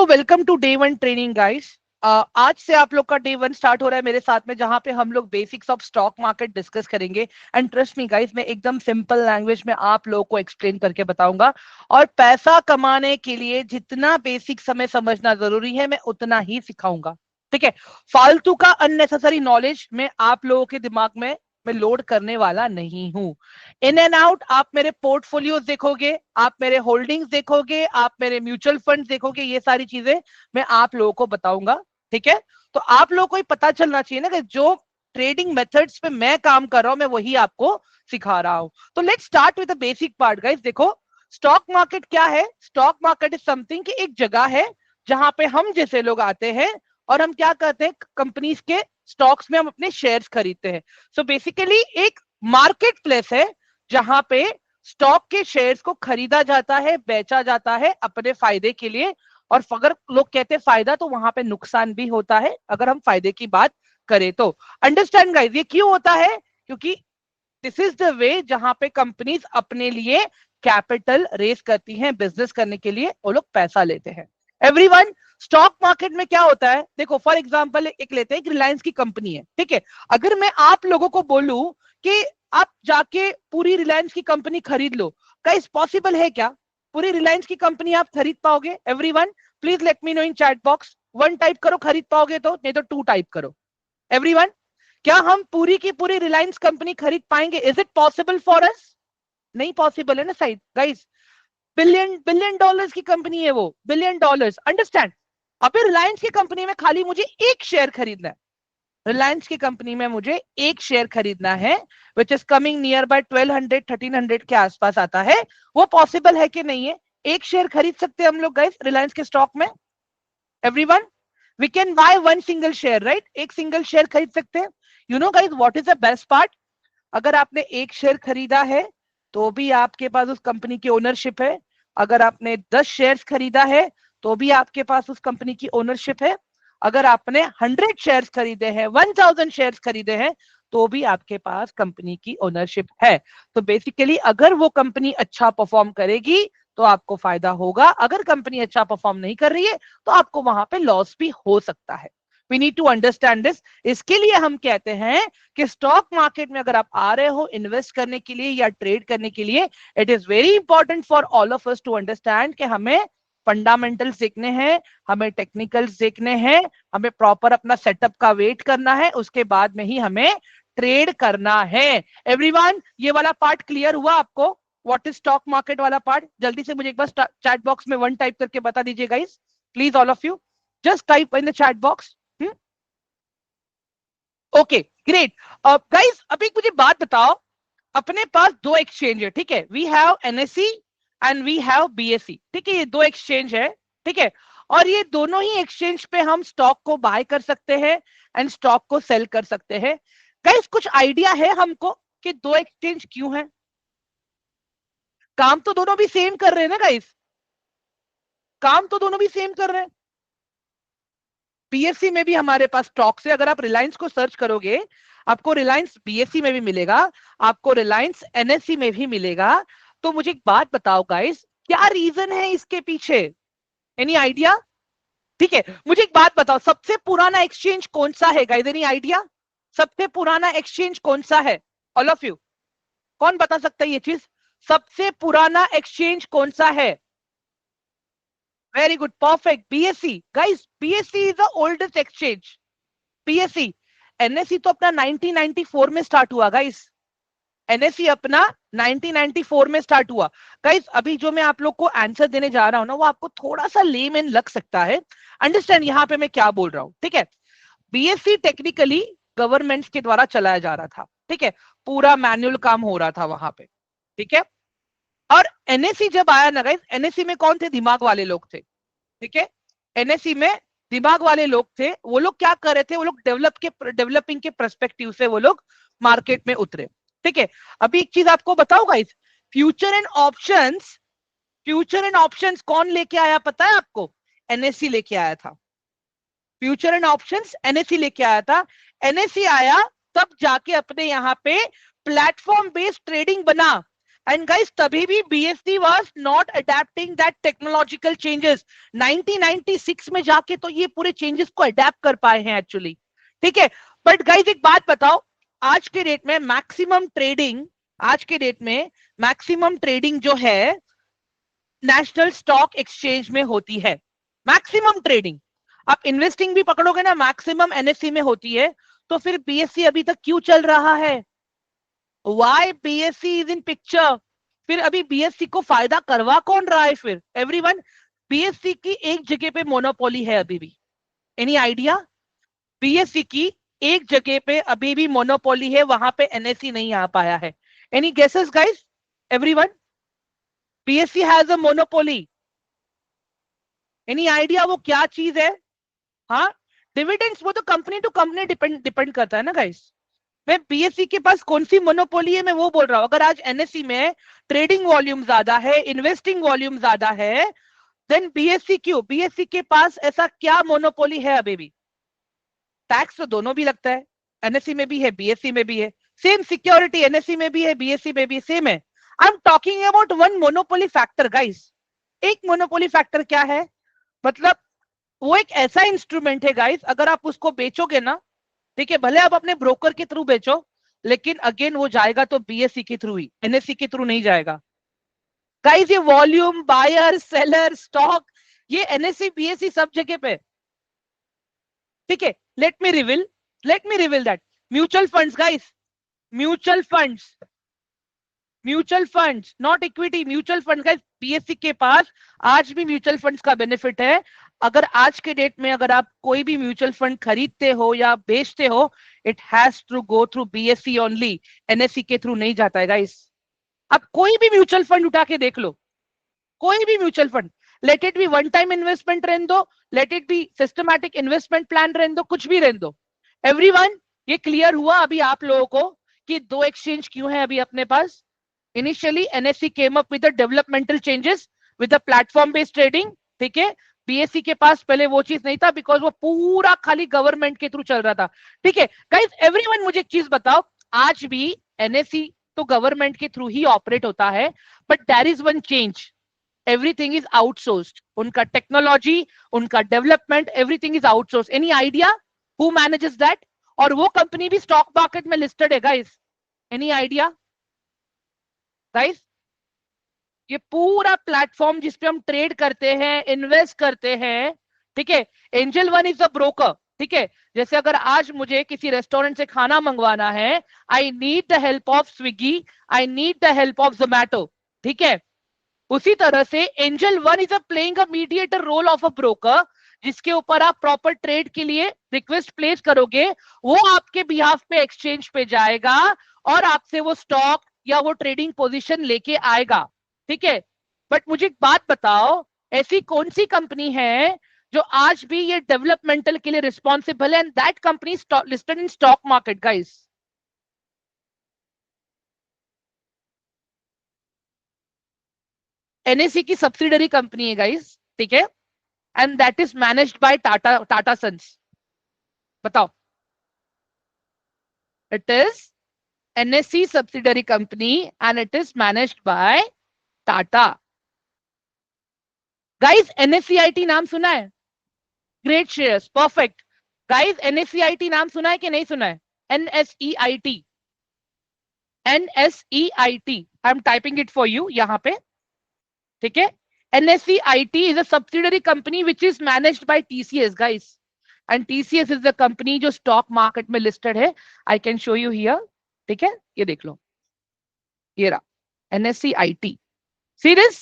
तो welcome to day one training guys. आज से आप लोग का डे वन स्टार्ट हो रहा है मेरे साथ में, जहां पे हम लोग basics of stock market discuss करेंगे। एंड ट्रस्ट मी गाइस, मैं एकदम सिंपल लैंग्वेज में आप लोगों को एक्सप्लेन करके बताऊंगा। और पैसा कमाने के लिए जितना बेसिक समय समझना जरूरी है, मैं उतना ही सिखाऊंगा। ठीक है, फालतू का अननेसेसरी नॉलेज में आप लोगों के दिमाग में मैं लोड करने वाला नहीं हूं। इन एंड आउट आप मेरे पोर्टफोलियोज देखोगे, आप मेरे होल्डिंग्स देखोगे, आप मेरे म्यूचुअल फंड देखोगे, ये सारी चीजें मैं आप लोगों को बताऊंगा। ठीक है, तो आप लोगों को ही पता चलना चाहिए ना कि जो ट्रेडिंग मेथड्स पे मैं काम कर रहा हूं, मैं वही आपको सिखा रहा हूं। तो let's start with the basic part guys. देखो, स्टॉक मार्केट क्या है? स्टॉक मार्केट इज समथिंग कि एक जगह है जहां पे हम जैसे लोग आते हैं और हम क्या करते हैं, कंपनीज के स्टॉक्स में हम अपने शेयर्स खरीदते हैं। सो बेसिकली एक मार्केट प्लेस है जहां पे स्टॉक के शेयर्स को खरीदा जाता है, बेचा जाता है अपने फायदे के लिए। और अगर लोग कहते हैं फायदा, तो वहां पे नुकसान भी होता है अगर हम फायदे की बात करें तो। अंडरस्टैंड गाइस, ये क्यों होता है? क्योंकि दिस इज द वे जहां पे कंपनीज अपने लिए कैपिटल रेस करती हैं, बिजनेस करने के लिए वो लोग पैसा लेते हैं। एवरीवन, स्टॉक मार्केट में क्या होता है? देखो फॉर एग्जांपल एक लेते हैं, रिलायंस की कंपनी है। ठीक है, अगर मैं आप लोगों को बोलूं कि आप जाके पूरी रिलायंस की कंपनी खरीद लो, क्या इस पॉसिबल है क्या? पूरी रिलायंस की कंपनी आप खरीद पाओगे? Everyone please let me know in chat box. One type करो खरीद पाओगे तो, नहीं तो टू टाइप करो। एवरीवन, क्या हम पूरी की पूरी रिलायंस कंपनी खरीद पाएंगे? Is it possible for us? नहीं पॉसिबल है ना side guys. Billion billion dollars की कंपनी है वो, बिलियन डॉलर्स। अंडरस्टैंड? अभी रिलायंस की कंपनी में खाली मुझे एक शेयर खरीदना है। रिलायंस की कंपनी में मुझे एक शेयर खरीदना है, which is coming near by 1200 1300 के आसपास आता है। वो पॉसिबल है कि नहीं है? एक शेयर खरीद सकते हैं हम लोग गाइस रिलायंस के स्टॉक में। Everyone, we can buy one single share, right? एक सिंगल शेयर खरीद सकते हैं। You know guys what is the best part? अगर आपने एक शेयर खरीदा है तो भी आपके पास उस कंपनी की ओनरशिप है। अगर आपने 10 शेयर्स खरीदा है तो भी आपके पास उस कंपनी की ओनरशिप है। अगर आपने 100 शेयर्स खरीदे हैं, 1000 शेयर्स खरीदे हैं, तो भी आपके पास कंपनी की ओनरशिप है। तो बेसिकली अगर वो कंपनी अच्छा परफॉर्म करेगी तो आपको फायदा होगा, अगर कंपनी अच्छा परफॉर्म नहीं कर रही है तो आपको वहां पे लॉस भी हो सकता है। We need to understand this. इसके लिए हम कहते हैं कि स्टॉक मार्केट में अगर आप आ रहे हो इन्वेस्ट करने के लिए या ट्रेड करने के लिए, it is very important for all of us to understand कि हमें फंडामेंटल्स देखने हैं, हमें टेक्निकल्स देखने हैं, हमें प्रॉपर अपना सेटअप का वेट करना है, उसके बाद में ही हमें ट्रेड करना है। एवरीवन, ये वाला पार्ट क्लियर हुआ आपको? व्हाट इज स्टॉक मार्केट वाला पार्ट? जल्दी से मुझे एक बार चैट बॉक्स में वन टाइप करके बता दीजिए guys, please all of you just type in the chat box. Okay, great. Guys अब एक मुझे बात बताओ, अपने पास दो एक्सचेंज है, ठीक है? We have NSC and we have BSE. ठीक है, ये दो एक्सचेंज है। ठीक है, और ये दोनों ही एक्सचेंज पे हम स्टॉक को बाय कर सकते हैं एंड स्टॉक को सेल कर सकते हैं। गाइस कुछ आइडिया है हमको कि दो एक्सचेंज क्यों है? काम तो दोनों भी सेम कर रहे हैं ना गाइस, काम तो दोनों भी सेम कर रहे हैं। बीएससी में भी हमारे पास स्टॉक्स है। अगर आप रिलायंस को सर्च करोगे, आपको रिलायंस बीएससी में भी मिलेगा, आपको रिलायंस एनएससी में भी मिलेगा। तो मुझे एक बात बताओ गाइस, क्या रीजन है इसके पीछे? Any idea? ठीक है, मुझे एक बात बताओ, सबसे पुराना एक्सचेंज कौन सा है गाइस? Any idea? सबसे पुराना एक्सचेंज कौन सा है? ऑल ऑफ यू, कौन बता सकता है ये चीज? सबसे पुराना एक्सचेंज कौन सा है? Very good, perfect, BSc. Guys BSc is the oldest exchange. BSc, NSC तो अपना 1994 में स्टार्ट हुआ गाइस। एनएससी अपना 1994 में स्टार्ट हुआ। गाइस अभी जो मैं आप लोग को आंसर देने जा रहा हूं ना, वो आपको थोड़ा सा लेमैन लग सकता है। अंडरस्टैंड यहां पे मैं क्या बोल रहा हूं? ठीक है, बीएससी टेक्निकली गवर्नमेंट के द्वारा चलाया जा रहा था। ठीक है, पूरा मैनुअल काम हो रहा था वहां पे। ठीक है, और एनएससी जब आया ना गाइस, एनएससी में कौन थे? दिमाग वाले लोग थे। ठीक है, एनएससी में दिमाग वाले लोग थे। वो लोग क्या कर रहे थे? वो लोग डेवलपिंग के पर्सपेक्टिव से वो लोग मार्केट में उतरे। ठीक है, अभी एक चीज आपको बताऊंगा, इस फ्यूचर एंड ऑप्शंस कौन लेके आया पता है आपको? एनएससी लेके आया था। फ्यूचर एंड ऑप्शंस एनएससी लेके आया था। एनएससी आया तब जाके अपने यहाँ पे प्लेटफॉर्म बेस्ड ट्रेडिंग बना। एंड गाइस तभी भी BSc was not adapting that technological changes. 1996 में जाके तो ये पूरे चेंजेस को अडेप्ट कर पाए हैं एक्चुअली, ठीक है। बट गाइस एक बात बताओ, आज के डेट में मैक्सिमम ट्रेडिंग, आज के डेट में मैक्सिमम ट्रेडिंग जो है नेशनल स्टॉक एक्सचेंज में होती है, मैक्सिमम ट्रेडिंग। आप इन्वेस्टिंग भी पकड़ोगे ना, मैक्सिमम एनएससी में होती है। तो फिर बीएससी अभी तक क्यों चल रहा है? Why BSC is in picture? फिर अभी बीएससी को फायदा करवा कौन रहा है फिर? एवरीवन, बीएससी की एक जगह पे मोनोपोली है अभी भी। Any idea? बीएससी की एक जगह पे अभी भी मोनोपोली है, वहां पे एनएससी नहीं आ पाया है। Any guesses guys? Everyone, BSC has a monopoly. Any idea वो क्या चीज है? हाँ, डिविडेंड्स। वो तो company to company depend depend करता है ना गाइस। मैं बीएससी के पास कौन सी मोनोपोली है मैं वो बोल रहा हूं। अगर आज एनएससी में ट्रेडिंग वॉल्यूम ज्यादा है, इन्वेस्टिंग वॉल्यूम ज्यादा है, देन बीएससी क्यों? बीएससी के पास ऐसा क्या मोनोपोली है अभी भी? टैक्स तो दोनों भी लगता है, एनएससी में भी है, बीएससी में भी है। सेम सिक्योरिटी एनएससी में भी है, बीएससी में भी सेम है। I am talking about one monopoly factor guys. एक मोनोपोली फैक्टर क्या है? मतलब वो एक ऐसा इंस्ट्रूमेंट है गाइस, अगर आप उसको बेचोगे ना, ठीक है, भले आप अपने ब्रोकर के थ्रू बेचो, लेकिन अगेन वो जाएगा तो बीएससी के थ्रू ही, एनएससी के थ्रू नहीं जाएगा। गाइस ये वॉल्यूम, बायर, सेलर, स्टॉक, ये एनएससी बीएससी सब जगह पे, ठीक है। Let me reveal that. Mutual funds guys, mutual funds, mutual funds not equity, mutual fund guys. BSc के पास आज भी म्यूचुअल फंड्स का बेनिफिट है। अगर आज के डेट में अगर आप कोई भी म्यूचुअल फंड खरीदते हो या बेचते हो, it has to go through BSC only, NSC के थ्रू नहीं जाता है गाइस। आप कोई भी म्यूचुअल फंड उठा के देख लो, कोई भी mutual fund, let it be one time investment रहने दो, let it be systematic investment plan रहने दो, कुछ भी रहने दो। एवरीवन, ये क्लियर हुआ अभी आप लोगों को कि दो एक्सचेंज क्यों है अभी अपने पास? Initially, NSE came up with the developmental changes with the platform based trading, ठीक है। बीएससी के पास पहले वो चीज नहीं था, बिकॉज वो पूरा खाली गवर्नमेंट के थ्रू चल रहा था, ठीक है। गाइस एवरीवन मुझे एक चीज बताओ, आज भी एनएससी तो गवर्नमेंट के थ्रू ही ऑपरेट होता है, but there is one change, everything is outsourced. उनका टेक्नोलॉजी, उनका development, everything is outsource. Any idea who manages that? और वो कंपनी भी स्टॉक मार्केट में लिस्टेड है गाइस। Any idea guys? ये पूरा प्लेटफॉर्म जिसपे हम ट्रेड करते हैं, इन्वेस्ट करते हैं, ठीक है। Angel One is a broker, ठीक है। जैसे अगर आज मुझे किसी रेस्टोरेंट से खाना मंगवाना है, I need the help of Swiggy, I need the help of Zomato, ठीक है। उसी तरह से Angel One is a playing a mediator role of a broker, जिसके ऊपर आप प्रॉपर ट्रेड के लिए रिक्वेस्ट प्लेस करोगे, वो आपके बिहाफ पे एक्सचेंज पे जाएगा और आपसे वो स्टॉक या वो ट्रेडिंग पोजीशन लेके आएगा, ठीक है। बट मुझे एक बात बताओ, ऐसी कौन सी कंपनी है जो आज भी ये डेवलपमेंटल के लिए रिस्पॉन्सिबल है, and that company listed in stock market guys? NSC की सब्सिडरी कंपनी है गाइस, ठीक है, and that is managed by Tata Sons. बताओ, it is NSC subsidiary company and it is managed by Tata. Guys NSCIT नाम सुना है? Great shares, perfect. Guys NSCIT नाम सुना है कि नहीं सुना है? NSEIT, NSEIT, I am typing it for you यहां पे, ठीक है। NSCIT is a subsidiary company which is managed bye TCS guys, and TCS is the company जो स्टॉक मार्केट में लिस्टेड है। I can show you here, ठीक है, ये देख लो, ये रहा एनएससीआईटी। सीरियस?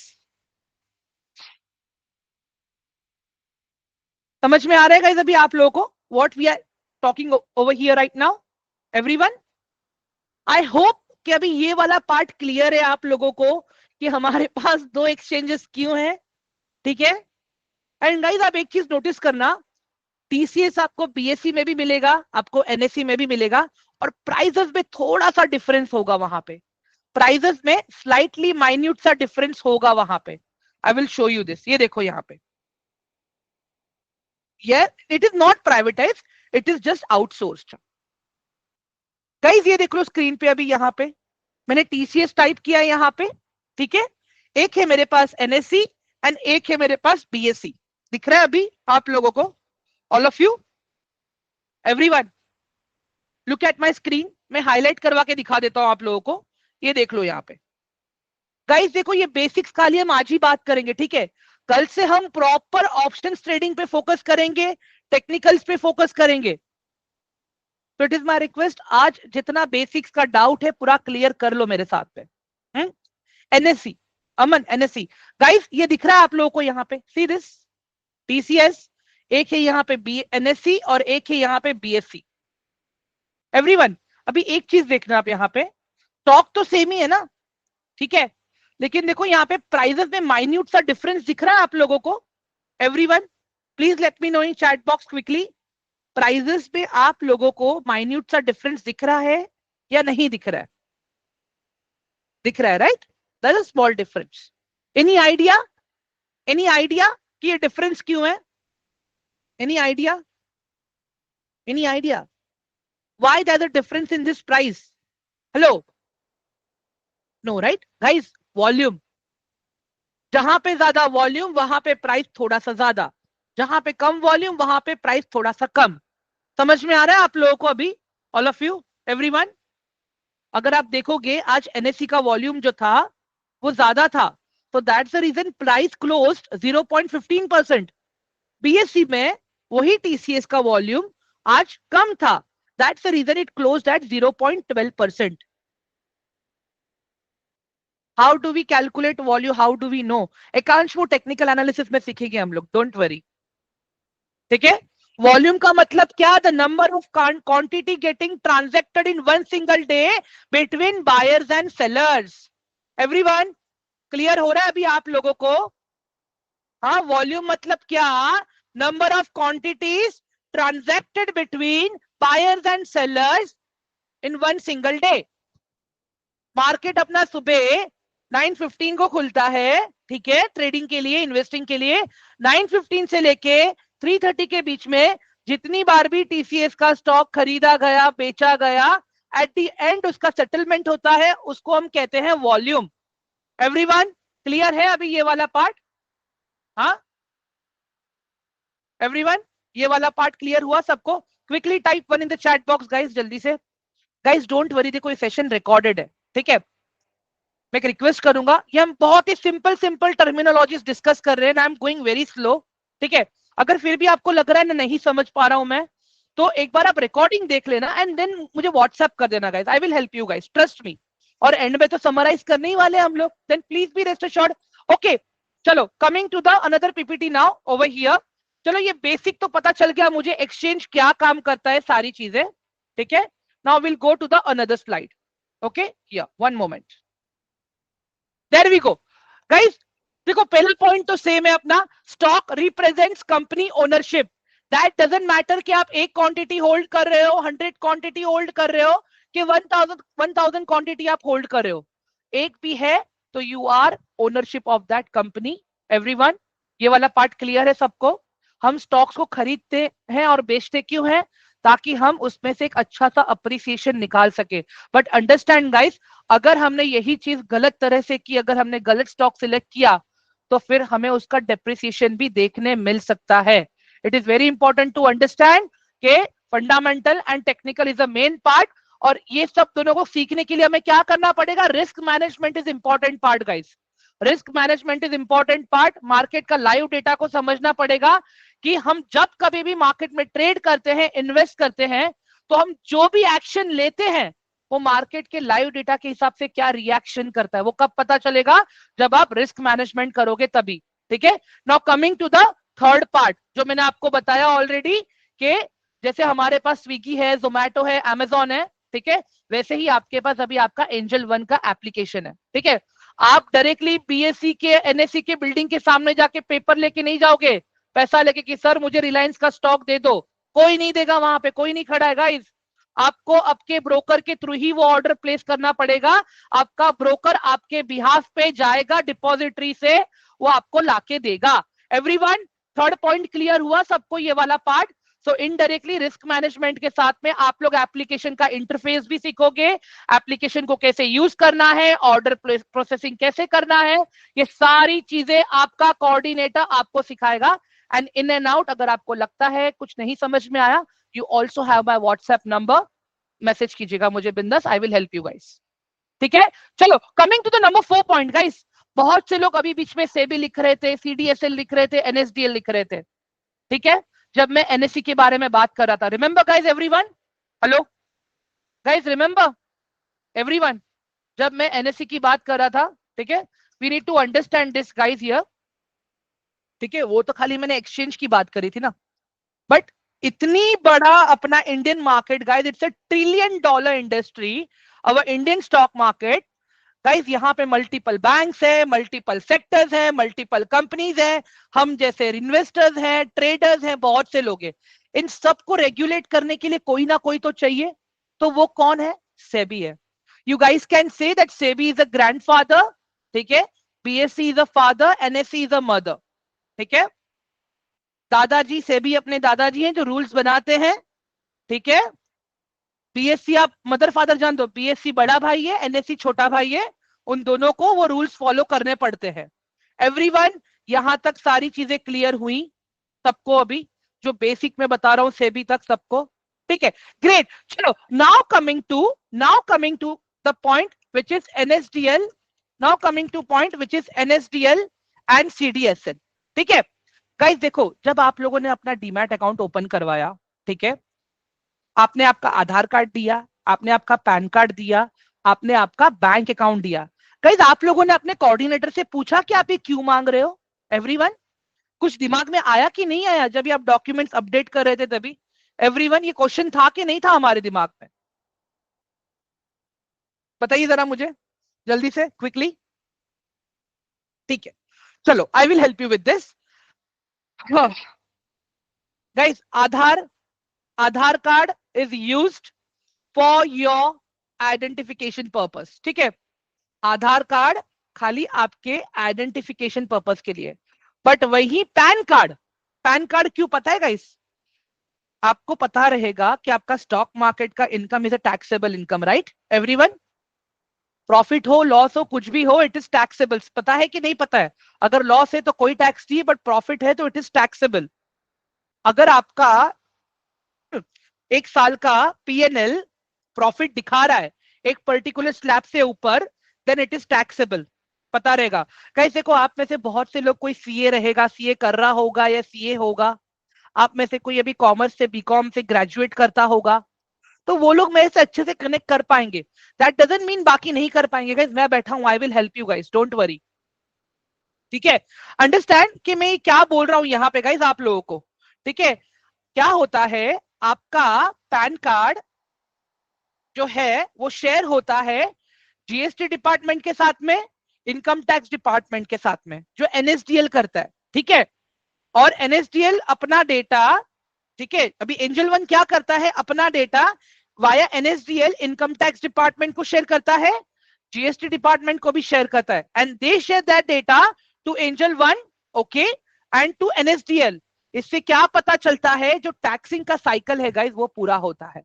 समझ में आ रहा है गाइस अभी आप लोगों को what we are talking over here right now? Everyone, I hope कि अभी ये वाला पार्ट क्लियर है आप लोगों को कि हमारे पास दो एक्सचेंजेस क्यों हैं, ठीक है। एंड गाइस आप एक चीज नोटिस करना, टीसीएस आपको बीएससी में भी मिलेगा, आपको एनएससी में भी मिलेगा, और प्राइजेस में थोड़ा सा डिफरेंस होगा वहां पे, प्राइजेस में स्लाइटली माइन्यूट सा डिफरेंस होगा वहां पे। I will show you this, ये देखो यहाँ पे, ये it is not privatise, it is just outsourced. Guys ये देख लो स्क्रीन पे अभी यहाँ पे, मैंने टीसीएस टाइप किया है यहाँ पे, ठीक है। एक है मेरे पास एनएससी एंड एक है मेरे पास बीएससी। दिख रहा है अभी आप लोगों को? All of you, everyone, look at my screen. मैं हाईलाइट करवा के दिखा देता हूं आप लोगों को, ये देख लो यहाँ पे। गाइस देखो, ये बेसिक्स खाली हम आज ही बात करेंगे, ठीक है। कल से हम प्रॉपर ऑप्शंस ट्रेडिंग पे फोकस करेंगे, टेक्निकल्स पे फोकस करेंगे। तो इट इज माय रिक्वेस्ट, आज जितना बेसिक्स का डाउट है पूरा क्लियर कर लो मेरे साथ पे। एनएससी, अमन एनएससी, गाइस ये दिख रहा है आप लोगों को यहाँ पे, सी दिस टीसीएस, एक है यहाँ पे बी एनएससी और एक है यहाँ पे बीएससी। एवरीवन, अभी एक चीज देखना आप यहाँ पे, स्टॉक तो सेम ही है ना, ठीक है, लेकिन देखो यहाँ पे प्राइजेस में माइन्यूट सा डिफरेंस दिख रहा है आप लोगों को? Everyone please let me know in chat box quickly, prices में आप लोगों को माइन्यूट सा डिफरेंस दिख रहा है या नहीं दिख रहा है? दिख रहा है, right? That is small difference. Any idea, any idea कि ये डिफरेंस क्यों है? Any idea, any idea why there is a difference in this price? Hello, no right guys? Volume, जहां पे ज्यादा वॉल्यूम वहां पे प्राइस थोड़ा सा ज्यादा, जहां पे कम वॉल्यूम वहां पे प्राइस थोड़ा सा कम। समझ में आ रहा है आप लोगों को अभी? ऑल ऑफ यू, एवरीवन, अगर आप देखोगे आज एनएससी का वॉल्यूम जो था वो ज्यादा था, तो that's the reason price closed 0.15%। BSC में वही टीसीएस का वॉल्यूम आज कम था, that's the reason it closed at 0.12%। How do we calculate volume, how do we know? Ekansh वो टेक्निकल एनालिसिस में सीखेंगे हम लोग, डोंट वरी, ठीक है। वॉल्यूम का मतलब क्या? The number of quantity getting transacted in one single day between buyers and sellers. Everyone clear हो रहा है अभी आप लोगों को? हाँ, वॉल्यूम मतलब क्या? Number of quantities transacted between buyers and sellers in one single day. Market अपना सुबह 9:15 को खुलता है, ठीक है, ट्रेडिंग के लिए, इन्वेस्टिंग के लिए। 9:15 से लेके 3:30 के बीच में जितनी बार भी टीसीएस का स्टॉक खरीदा गया, बेचा गया, एट द एंड उसका सेटलमेंट होता है, उसको हम कहते हैं वॉल्यूम। एवरीवन क्लियर है अभी ये वाला पार्ट? हाँ एवरीवन, ये वाला पार्ट क्लियर हुआ सबको? Quickly type 1 in the chat box guys, जल्दी से। गाइस डोंट वरी, देखो ये सेशन रिकॉर्डेड है, ठीक है। मैं एक रिक्वेस्ट करूंगा, ये हम बहुत ही सिंपल सिंपल टर्मिनोलॉजीज डिस्कस कर रहे हैं, I am going very slow, ठीक है। अगर फिर भी आपको लग रहा है ना नहीं समझ पा रहा हूं मैं, तो एक बार आप रिकॉर्डिंग देख लेना एंड देन मुझे व्हाट्सएप कर देना guys, I will help you guys, trust me. और एंड में तो समराइज करने ही वाले हम लोग, then please be rest assured. Okay, चलो coming to the another PPT now over here. चलो ये बेसिक तो पता चल गया मुझे, एक्सचेंज क्या काम करता है, सारी चीजें, ठीक है। Now will go to the another slide. Okay, here one moment, there we go guys. देखो पहला पॉइंट तो सेम है अपना, stock represents company ownership. That doesn't matter कि आप एक क्वांटिटी होल्ड कर रहे हो, 100 क्वांटिटी होल्ड कर रहे हो, कि 1000 क्वांटिटी आप होल्ड कर रहे हो, एक भी है तो you are ownership of that company. Everyone ये वाला पार्ट क्लियर है सबको? हम स्टॉक्स को खरीदते हैं और बेचते क्यों हैं? ताकि हम उसमें से एक अच्छा सा अप्रिसिएशन निकाल सके। बट अंडरस्टैंड गाइस, अगर हमने यही चीज गलत तरह से की, अगर हमने गलत स्टॉक सिलेक्ट किया, तो फिर हमें उसका डेप्रिसिएशन भी देखने मिल सकता है। It is very important to understand के fundamental and technical is a main part, और ये सब दोनों को सीखने के लिए हमें क्या करना पड़ेगा? Risk management is important part guys, risk management is important part. Market का लाइव डेटा को समझना पड़ेगा कि हम जब कभी भी मार्केट में ट्रेड करते हैं, इन्वेस्ट करते हैं, तो हम जो भी एक्शन लेते हैं वो मार्केट के लाइव डेटा के हिसाब से क्या रिएक्शन करता है, वो कब पता चलेगा? जब आप रिस्क मैनेजमेंट करोगे तभी, ठीक है। Now coming to the third part, जो मैंने आपको बताया ऑलरेडी, कि जैसे हमारे पास स्विगी है, जोमैटो है, अमेजोन है, ठीक है, वैसे ही आपके पास अभी आपका एंजल वन का एप्लीकेशन है, ठीक है। आप डायरेक्टली बीएससी के, एनएससी के बिल्डिंग के सामने जाके पेपर लेके नहीं जाओगे, पैसा लेके कि सर मुझे रिलायंस का स्टॉक दे दो, कोई नहीं देगा, वहां पे कोई नहीं खड़ा है गाइस। आपको आपके ब्रोकर के थ्रू ही वो ऑर्डर प्लेस करना पड़ेगा। आपका ब्रोकर आपके बिहाफ पे जाएगा डिपॉजिटरी से, वो आपको लाके देगा। एवरीवन थर्ड पॉइंट क्लियर हुआ सबको ये वाला part? So indirectly risk management के साथ में आप लोग एप्लीकेशन का इंटरफेस भी सीखोगे, एप्लीकेशन को कैसे यूज करना है, ऑर्डर प्रोसेसिंग कैसे करना है, ये सारी चीजें आपका कोऑर्डिनेटर आपको सिखाएगा। एंड इन एंड आउट, अगर आपको लगता है कुछ नहीं समझ में आया, you also have my WhatsApp number, message कीजिएगा मुझे बिंदास, I will help you guys. ठीक है, चलो coming to the number 4 point guys. बहुत से लोग अभी बीच में सेबी लिख रहे थे, सीडीएसएल लिख रहे थे, एनएसडीएल लिख रहे थे। ठीक है, जब मैं एनएससी के बारे में बात कर रहा था, remember guys everyone, hello guys, remember everyone, जब मैं एनएससी की बात कर रहा था, ठीक है, we need to understand this guys here. ठीक है, वो तो खाली मैंने एक्सचेंज की बात करी थी ना, बट इतनी बड़ा अपना Indian market guys, it's a trillion dollar industry, our Indian stock market guys. यहाँ पे मल्टीपल बैंक्स है, मल्टीपल सेक्टर्स है, मल्टीपल कंपनीज है, हम जैसे इन्वेस्टर्स हैं, ट्रेडर्स हैं, बहुत से लोग हैं। इन सबको रेगुलेट करने के लिए कोई ना कोई तो चाहिए, तो वो कौन है? सेबी है। You guys can say that SEBI is a grandfather, ठीक है, BSc is a father, NSC is a mother. ठीक है, दादाजी सेबी अपने दादाजी हैं जो रूल्स बनाते हैं। ठीक है, बीएससी आप मदर फादर जान दो, बीएससी बड़ा भाई है, एनएससी छोटा भाई है, उन दोनों को वो रूल्स फॉलो करने पड़ते हैं। एवरीवन, यहां तक सारी चीजें क्लियर हुई सबको? अभी जो बेसिक में बता रहा हूं सेबी तक सबको, ठीक है, ग्रेट। चलो now coming to the point which is NSDL, now coming to point which is NSDL and CDSL. ठीक है गाइस, देखो, जब आप लोगों ने अपना डीमैट अकाउंट ओपन करवाया, ठीक है, आपने आपका आधार कार्ड दिया, आपने आपका पैन कार्ड दिया, आपने आपका बैंक अकाउंट दिया। गाइस, आप लोगों ने अपने कोऑर्डिनेटर से पूछा कि आप ये क्यों मांग रहे हो? एवरीवन, कुछ दिमाग में आया कि नहीं आया जब ये आप डॉक्यूमेंट्स अपडेट कर रहे थे तभी? एवरीवन, ये क्वेश्चन था कि नहीं था हमारे दिमाग में? बताइए जरा मुझे जल्दी से, क्विकली। ठीक है, चलो आई will help you with this. Guys, Aadhaar card is used for your identification purpose. ठीक है, आधार कार्ड खाली आपके आइडेंटिफिकेशन पर्पस के लिए। बट वही पैन कार्ड क्यों पता है गाइस? आपको पता रहेगा कि आपका स्टॉक मार्केट का income is a taxable income, right everyone? Profit हो, लॉस हो, कुछ भी हो, इट इज टैक्सेबल। पता है कि नहीं पता है? अगर लॉस है तो कोई टैक्स नहीं, बट प्रॉफिट है तो इट इज टैक्सेबल। अगर आपका एक साल का पीएनएल प्रॉफिट दिखा रहा है एक पर्टिकुलर स्लैब से ऊपर, देन इट इज टैक्सेबल। पता रहेगा। कैसे को आप में से बहुत से लोग, कोई सीए रहेगा, सीए कर रहा होगा या सीए होगा, आप में से कोई अभी कॉमर्स से बीकॉम से ग्रेजुएट करता होगा, तो वो लोग मेरे से अच्छे से कनेक्ट कर पाएंगे। दैट डजंट मीन बाकी नहीं कर पाएंगे गाइस, मैं बैठा हूं, आई will help you guys, don't worry. ठीक है, अंडरस्टैंड कि मैं क्या बोल रहा हूं यहाँ पे गाइस आप लोगों को। ठीक है, क्या होता है, आपका पैन कार्ड जो है वो शेयर होता है जीएसटी डिपार्टमेंट के साथ में, इनकम टैक्स डिपार्टमेंट के साथ में, जो एनएसडीएल करता है। ठीक है, और एनएसडीएल अपना डेटा, ठीक है, अभी एंजल वन क्या करता है, अपना data via NSDL income tax department को शेयर करता है, जीएसटी डिपार्टमेंट को भी शेयर करता है, and they share that data to Angel One, okay, and to NSDL. इससे क्या पता चलता है, जो टैक्सिंग का साइकिल है गाइस वो पूरा होता है,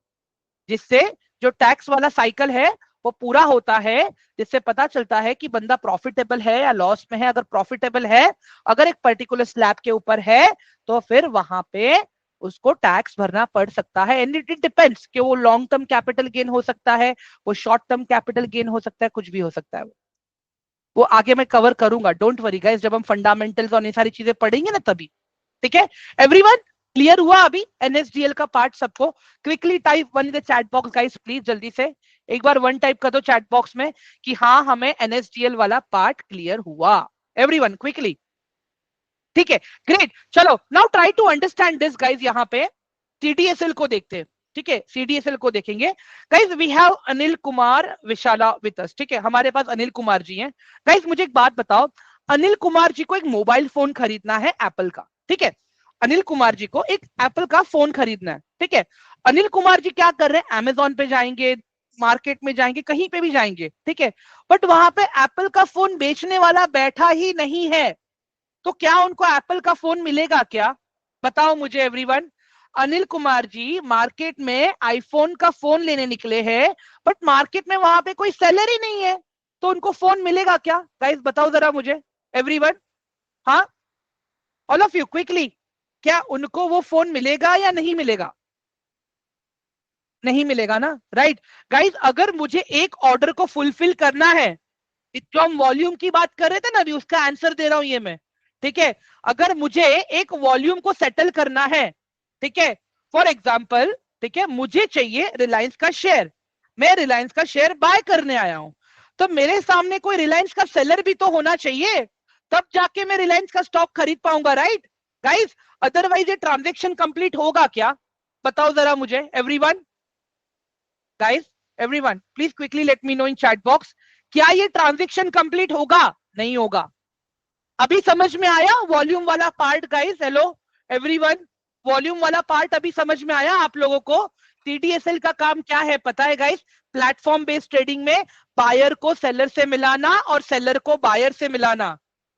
जिससे जो टैक्स वाला साइकिल है वो पूरा होता है, जिससे पता चलता है कि बंदा प्रॉफिटेबल है या लॉस में है। अगर प्रॉफिटेबल है, अगर एक पर्टिकुलर स्लैब के ऊपर है, तो फिर वहां पे उसको टैक्स भरना पड़ सकता है। एंड इट डिपेंड्स कि वो लॉन्ग टर्म कैपिटल गेन हो सकता है, वो शॉर्ट टर्म कैपिटल गेन हो सकता है, कुछ भी हो सकता है। वो आगे मैं कवर करूंगा, डोंट वरी गाइस, जब हम फंडामेंटल्स और ये सारी चीजें पढ़ेंगे ना तभी। ठीक है, एवरीवन, क्लियर हुआ अभी एनएसडीएल का पार्ट सबको? Quickly type one in the chat box guys, please जल्दी से एक बार वन टाइप कर दो चैट बॉक्स में कि हाँ हमें एनएसडीएल वाला पार्ट क्लियर हुआ। Everyone quickly. ठीक है, ग्रेट। चलो now try to understand this guys. यहाँ पे सीडीएसएल को देखते हैं। ठीक है, सीडीएसएल को देखेंगे guys. We have Anil Kumar Vishala with us. ठीक है, हमारे पास अनिल कुमार जी हैं। गाइस मुझे एक बात बताओ, अनिल कुमार जी को एक मोबाइल फोन खरीदना है एप्पल का। ठीक है, अनिल कुमार जी को एक एप्पल का फोन खरीदना है। ठीक है, अनिल कुमार जी क्या कर रहे हैं, अमेजोन पे जाएंगे, मार्केट में जाएंगे, कहीं पे भी जाएंगे। ठीक है, बट वहां पे एप्पल का फोन बेचने वाला बैठा ही नहीं है, तो क्या उनको एप्पल का फोन मिलेगा क्या? बताओ मुझे एवरीवन। अनिल कुमार जी मार्केट में आईफोन का फोन लेने निकले हैं, बट मार्केट में वहां पे कोई सेलर ही नहीं है, तो उनको फोन मिलेगा क्या? गाइस बताओ जरा मुझे, एवरीवन। हाँ, ऑल ऑफ यू क्विकली, क्या उनको वो फोन मिलेगा या नहीं मिलेगा? नहीं मिलेगा ना, राइट? गाइस अगर मुझे एक ऑर्डर को फुलफिल करना है, जो हम वॉल्यूम की बात कर रहे थे ना, अभी उसका आंसर दे रहा हूं ये मैं, ठीक है? अगर मुझे एक वॉल्यूम को सेटल करना है, ठीक है, फॉर एग्जाम्पल, ठीक है, मुझे चाहिए रिलायंस का शेयर, मैं रिलायंस का शेयर बाय करने आया हूं, तो मेरे सामने कोई रिलायंस का सेलर भी तो होना चाहिए, तब जाके मैं रिलायंस का स्टॉक खरीद पाऊंगा, राइट गाइस? अदरवाइज ये ट्रांजेक्शन कंप्लीट होगा क्या? बताओ जरा मुझे, everyone, guys, everyone please quickly let me know in chat box, क्या ये ट्रांजेक्शन कंप्लीट होगा? नहीं होगा। अभी समझ में आया वॉल्यूम वाला part? Guys hello everyone, volume वाला पार्ट अभी समझ में आया आप लोगों को? सीडीएसएल का काम क्या है पता है गाइस? प्लेटफॉर्म बेस्ड ट्रेडिंग में बायर को सेलर से मिलाना और सेलर को बायर से मिलाना।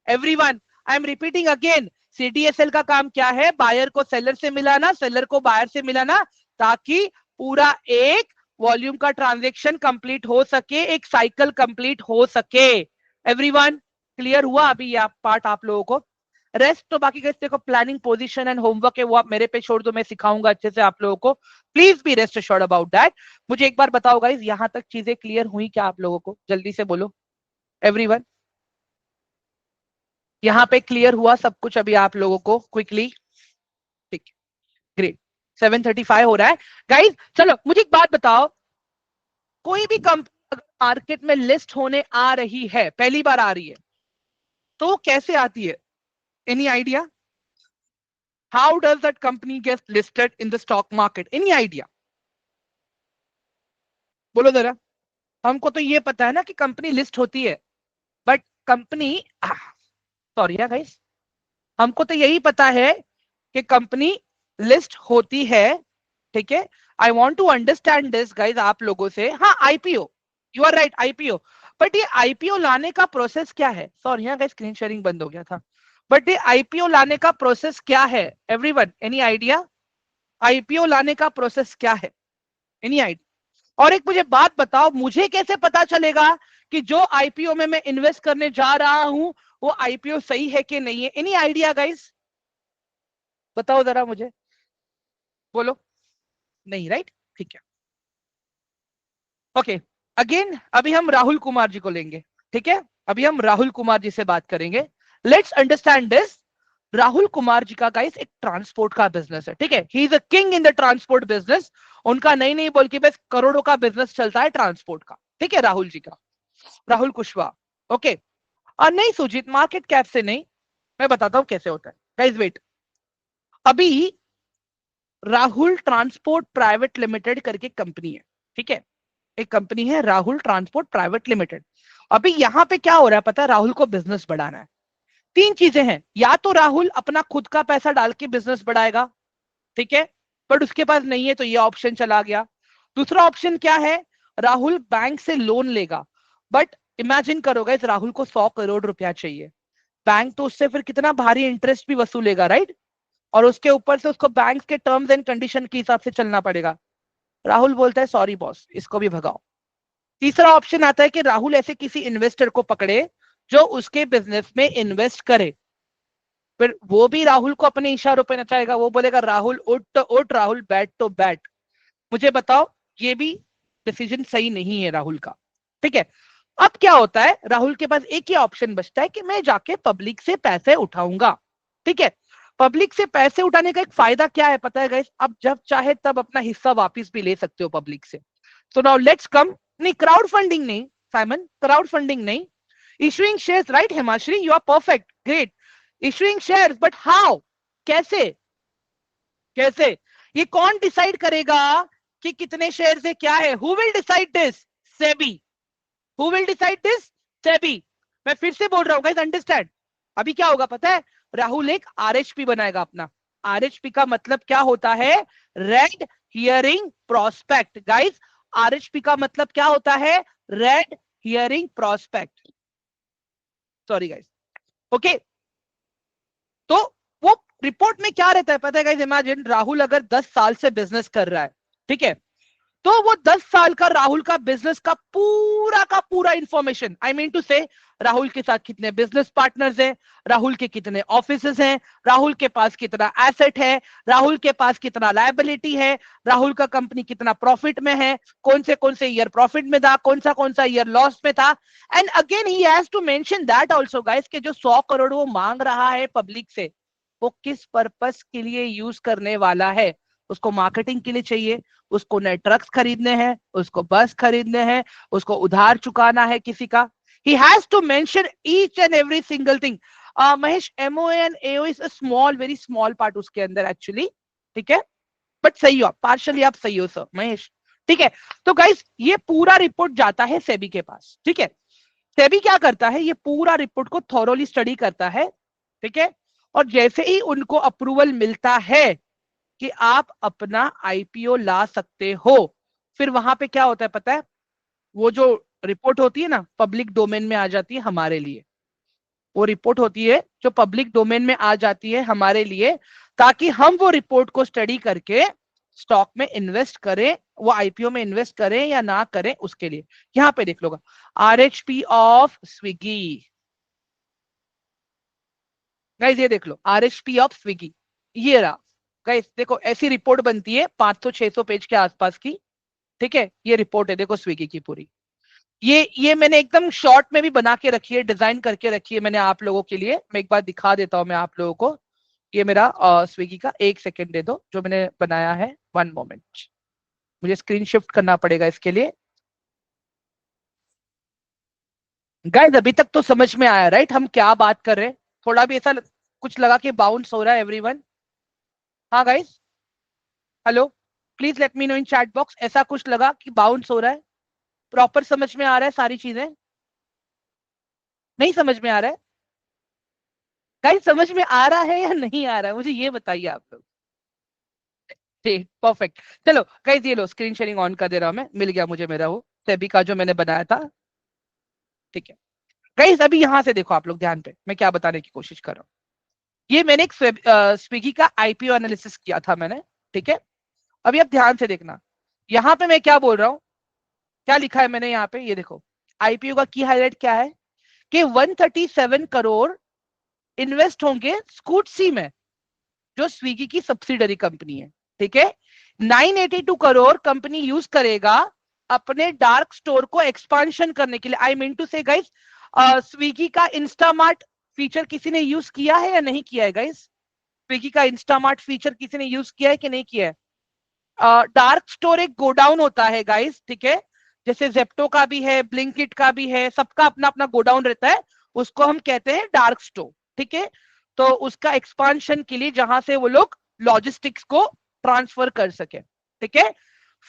Everyone I am repeating again, CDSL का काम क्या है? बायर को सेलर से मिलाना, सेलर को बायर से मिलाना, ताकि पूरा एक वॉल्यूम का ट्रांजेक्शन कंप्लीट हो सके, एक साइकिल कंप्लीट हो सके। एवरीवन क्लियर हुआ अभी ये पार्ट आप लोगों को? रेस्ट तो बाकी कैसे देखो, प्लानिंग, पोजीशन एंड होमवर्क है वो आप मेरे पे छोड़ दो, मैं सिखाऊंगा अच्छे से आप लोगों को। Please be rest assured about that. मुझे एक बार बताओ गाइस, यहां तक चीजें क्लियर हुई क्या आप लोगों को? जल्दी से बोलो एवरीवन, यहां पे क्लियर हुआ सब कुछ अभी आप लोगों को? क्विकली, ठीक, ग्रेट। 7:35 हो रहा है गाइस। चलो मुझे एक बात बताओ, कोई भी कंपनी मार्केट में लिस्ट होने आ रही है, पहली बार आ रही है, तो कैसे आती है? Any idea? How does that company get listed in the stock market? Any idea? बोलो जरा। हमको तो ये पता है ना कि कंपनी लिस्ट होती है, बट कंपनी, सॉरी यार गाइस, हमको तो यही पता है कि कंपनी लिस्ट होती है, ठीक है? I want to understand this guys आप लोगों से। हाँ IPO, you are right, IPO. बट ये आईपीओ लाने का प्रोसेस क्या है? सॉरी यहाँ गाइज स्क्रीन शेयरिंग बंद हो गया था। बट ये आईपीओ लाने का प्रोसेस क्या है? Everyone any idea? आईपीओ लाने का प्रोसेस क्या है? Any idea? और एक मुझे बात बताओ, मुझे कैसे पता चलेगा कि जो आईपीओ में मैं इन्वेस्ट करने जा रहा हूं वो आईपीओ सही है कि नहीं है? Any idea guys? बताओ जरा मुझे, बोलो। नहीं, राइट, ठीक है, ओके। अगेन अभी हम राहुल कुमार जी को लेंगे, ठीक है? अभी हम राहुल कुमार जी से बात करेंगे। Let's understand this. Rahul Kumar ji का गाइस एक ट्रांसपोर्ट का बिजनेस है, ठीक है? He is a king in the transport business. उनका नहीं नहीं बोल के बस करोड़ों का बिजनेस चलता है ट्रांसपोर्ट का, ठीक है? राहुल जी का, राहुल कुशवाहा, ओके। और नहीं सुजीत, मार्केट कैप से नहीं, मैं बताता हूं कैसे होता है गाइस, वेट। अभी राहुल ट्रांसपोर्ट प्राइवेट लिमिटेड करके कंपनी है, ठीक है? एक कंपनी है राहुल ट्रांसपोर्ट प्राइवेट लिमिटेड। अभी यहां पे क्या हो रहा है पता है? राहुल को बिजनेस बढ़ाना है। तीन चीजें हैं, या तो राहुल अपना खुद का पैसा डाल के बिजनेस बढ़ाएगा, ठीक है, बट उसके पास नहीं है तो ये ऑप्शन चला गया। दूसरा ऑप्शन क्या है? राहुल बैंक से लोन लेगा, बट इमेजिन करोगे इस राहुल को 100 करोड़ रुपया चाहिए, बैंक तो उससे फिर कितना भारी इंटरेस्ट भी वसूलेगा, राइट? और उसके ऊपर से उसको बैंक के टर्म्स एंड कंडीशन के हिसाब से चलना पड़ेगा। राहुल बोलता है सॉरी बॉस, इसको भी भगाओ। तीसरा ऑप्शन आता है कि राहुल ऐसे किसी इन्वेस्टर को पकड़े जो उसके बिजनेस में इन्वेस्ट करे, फिर वो भी राहुल को अपने इशारों पे नचाएगा, वो बोलेगा राहुल उठ तो उठ, राहुल बैठ तो बैठ। मुझे बताओ, ये भी डिसीजन सही नहीं है राहुल का, ठीक है? अब क्या होता है, राहुल के पास एक ही ऑप्शन बचता है कि मैं जाके पब्लिक से पैसे उठाऊंगा, ठीक है? पब्लिक से पैसे उठाने का एक फायदा क्या है पता है गाइस? अब जब चाहे तब अपना हिस्सा वापस भी ले सकते हो पब्लिक से। So now let's come. नहीं, क्राउड फंडिंग नहीं साइमन, क्राउड फंडिंग नहीं, issuing shares, right Hemashree, you are perfect, great. Issuing shares, but how? कैसे? कैसे? ये कौन डिसाइड करेगा कि कितने शेयर है, क्या है? Who will decide this? SEBI. Who will decide this? SEBI. मैं फिर से बोल रहा हूं गाइस, अंडरस्टैंड। अभी क्या होगा पता है? राहुल एक आरएचपी बनाएगा अपना। आरएचपी का मतलब क्या होता है? Red herring prospect. Guys RHP का मतलब क्या होता है? Red herring prospect. Sorry guys, okay. तो वो रिपोर्ट में क्या रहता है पता है गाइस, इमेजिन राहुल अगर 10 साल से बिजनेस कर रहा है, ठीक है, तो वो 10 साल का राहुल का बिजनेस का पूरा इंफॉर्मेशन, आई मीन टू से राहुल के साथ कितने बिजनेस पार्टनर्स हैं, राहुल के कितने ऑफिसेस हैं, राहुल के पास कितना एसेट है, राहुल के पास कितना लायबिलिटी है, राहुल का कंपनी कितना प्रॉफिट में है, कौन से ईयर प्रॉफिट में था, कौन सा ईयर लॉस में था। And again he has to mention that also guys कि जो 100 करोड़ वो मांग रहा है पब्लिक से, वो किस पर्पस के लिए यूज करने वाला है। उसको मार्केटिंग के लिए चाहिए, उसको नए ट्रक्स खरीदने हैं, उसको बस खरीदने हैं, उसको उधार चुकाना है किसी का। He has to mention each and every single thing. Mahesh, MO and AO is a small, very small part उसके अंदर एक्चुअली, ठीक है, बट सही हो पार्शली, आप सही हो सर महेश, ठीक है। तो गाइस ये पूरा रिपोर्ट जाता है सेबी के पास, ठीक है। सेबी क्या करता है, ये पूरा रिपोर्ट को थॉरोली स्टडी करता है, ठीक है, और जैसे ही उनको अप्रूवल मिलता है कि आप अपना आईपीओ ला सकते हो, फिर वहां पे क्या होता है पता है, वो जो रिपोर्ट होती है ना पब्लिक डोमेन में आ जाती है हमारे लिए, वो रिपोर्ट होती है जो पब्लिक डोमेन में आ जाती है हमारे लिए, ताकि हम वो रिपोर्ट को स्टडी करके स्टॉक में इन्वेस्ट करें, वो आईपीओ में इन्वेस्ट करें या ना करें उसके लिए। यहां पे देख लो आरएचपी ऑफ स्विगी, गाइस ये देख लो आरएचपी ऑफ स्विगी, ये रहा गाइस, देखो ऐसी रिपोर्ट बनती है 500-600 पेज के आसपास की, ठीक है, ये रिपोर्ट है देखो स्विगी की पूरी। ये मैंने एकदम शॉर्ट में भी बना के रखी है, डिजाइन करके रखी है मैंने आप लोगों के लिए, मैं एक बार दिखा देता हूं मैं आप लोगों को। ये मेरा स्विगी का, एक सेकेंड दे दो, जो मैंने बनाया है, 1 मोमेंट, मुझे स्क्रीन शिफ्ट करना पड़ेगा इसके लिए। गाइस अभी तक तो समझ में आया राइट हम क्या बात कर रहे हैं, थोड़ा भी ऐसा कुछ लगा कि बाउंस हो रहा है एवरीवन? हाँ guys, hello, please let me know in chat box, ऐसा कुछ लगा कि बाउंस हो रहा है? प्रॉपर समझ में आ रहा है सारी चीजें? नहीं समझ में आ रहा है गाइस? समझ में आ रहा है या नहीं आ रहा है, मुझे ये बताइए आप लोग। ठीक, परफेक्ट। चलो गाइस ये लो, स्क्रीन शेयरिंग ऑन कर दे रहा हूं मैं, मिल गया मुझे मेरा वो सेबी का जो मैंने बनाया था, ठीक है। गाइस अभी यहां से देखो आप लोग ध्यान पे, मैं क्या बताने की कोशिश कर रहा हूँ। ये मैंने एक स्विगी का आईपीओ एनालिसिस किया था मैंने, ठीक है। अभी आप ध्यान से देखना, यहाँ पे मैं क्या बोल रहा हूँ, क्या लिखा है मैंने यहाँ पे, ये देखो आईपीओ का की हाईलाइट क्या है कि 137 करोड़ इन्वेस्ट होंगे स्कूटसी में, जो स्विगी की सब्सिडरी कंपनी है, ठीक है। 982 करोड़ कंपनी यूज करेगा अपने डार्क स्टोर को एक्सपांशन करने के लिए। आई मीन टू से गाइस, स्विगी का इंस्टामार्ट फीचर किसी ने यूज किया है या नहीं किया है गाइस? स्विगी का इंस्टामार्ट फीचर किसी ने यूज किया है कि नहीं किया है? डार्क स्टोर एक गोडाउन होता है गाइस, ठीक है, जैसे जेप्टो का भी है, ब्लिंकिट का भी है, सबका अपना अपना गोडाउन रहता है, उसको हम कहते हैं डार्क स्टोर, ठीक है। तो उसका एक्सपांशन के लिए जहां से वो लोग लॉजिस्टिक्स को ट्रांसफर कर सके, ठीक है।